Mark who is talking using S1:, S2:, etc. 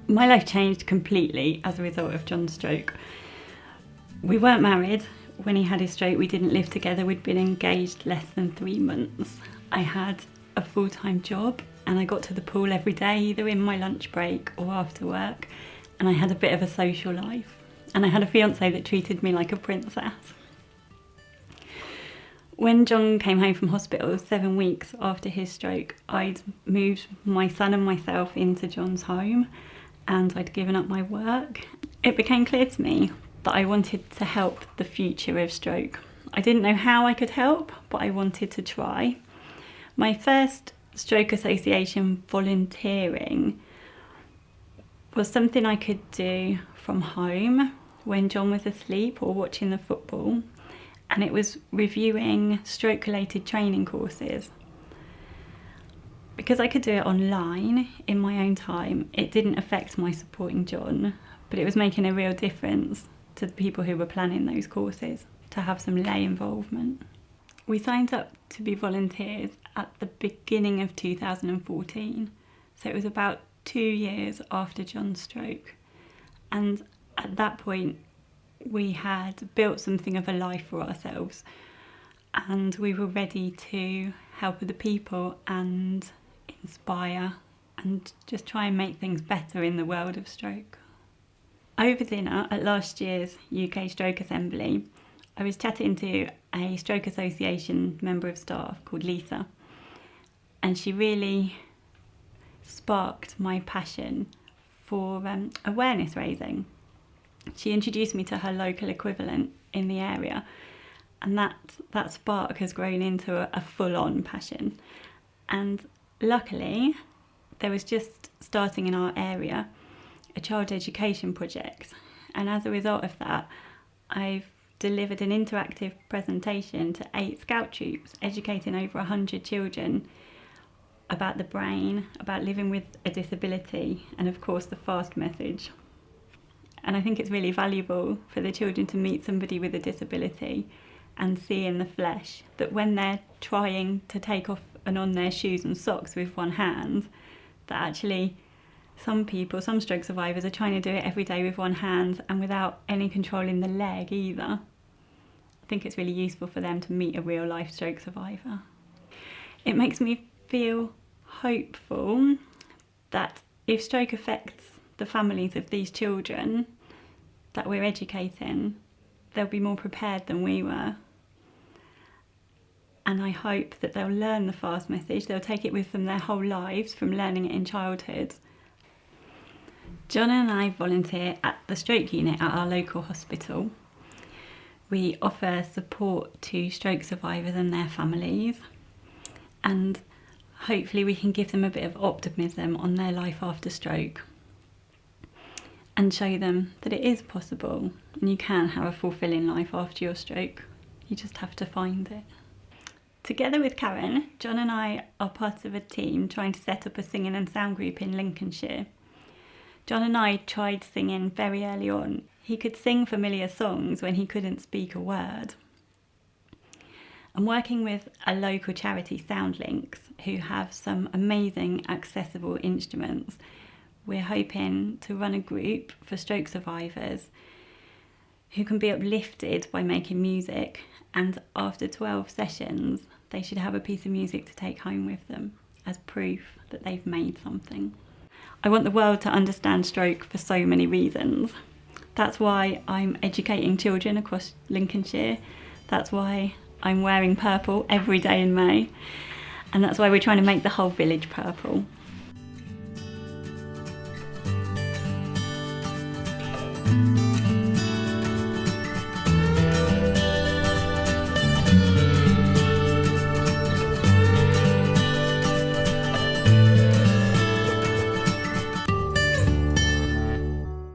S1: My life changed completely as a result of John's stroke. We weren't married when he had his stroke. We didn't live together. We'd been engaged less than 3 months. I had a full-time job and I got to the pool every day, either in my lunch break or after work. And I had a bit of a social life. And I had a fiance that treated me like a princess. When John came home from hospital 7 weeks after his stroke, I'd moved my son and myself into John's home and I'd given up my work. It became clear to me that I wanted to help the future of stroke. I didn't know how I could help, but I wanted to try. My first Stroke Association volunteering was something I could do from home when John was asleep or watching the football, and it was reviewing stroke-related training courses. Because I could do it online in my own time, it didn't affect my supporting John, but it was making a real difference to the people who were planning those courses to have some lay involvement. We signed up to be volunteers at the beginning of 2014, so it was about 2 years after John's stroke. And at that point, we had built something of a life for ourselves and we were ready to help other people and inspire and just try and make things better in the world of stroke. Over dinner at last year's UK Stroke Assembly, I was chatting to a Stroke Association member of staff called Lisa, and she really sparked my passion for awareness raising. She introduced me to her local equivalent in the area, and that spark has grown into a full-on passion. And luckily, there was just starting in our area a child education project, and as a result of that, I've delivered an interactive presentation to 8 scout troops, educating over 100 children about the brain, about living with a disability, and of course the FAST message. And I think it's really valuable for the children to meet somebody with a disability and see in the flesh that when they're trying to take off and on their shoes and socks with one hand, that actually some people, some stroke survivors, are trying to do it every day with one hand and without any control in the leg either. I think it's really useful for them to meet a real life stroke survivor. It makes me feel hopeful that if stroke affects the families of these children that we're educating, they'll be more prepared than we were. And I hope that they'll learn the FAST message, they'll take it with them their whole lives from learning it in childhood. John and I volunteer at the stroke unit at our local hospital. We offer support to stroke survivors and their families, and hopefully we can give them a bit of optimism on their life after stroke and show them that it is possible and you can have a fulfilling life after your stroke. You just have to find it. Together with Karen, John and I are part of a team trying to set up a singing and sound group in Lincolnshire. John and I tried singing very early on. He could sing familiar songs when he couldn't speak a word. I'm working with a local charity, Soundlinks, who have some amazing accessible instruments. We're hoping to run a group for stroke survivors who can be uplifted by making music, and after 12 sessions they should have a piece of music to take home with them as proof that they've made something. I want the world to understand stroke for so many reasons. That's why I'm educating children across Lincolnshire. That's why I'm wearing purple every day in May. And that's why we're trying to make the whole village purple.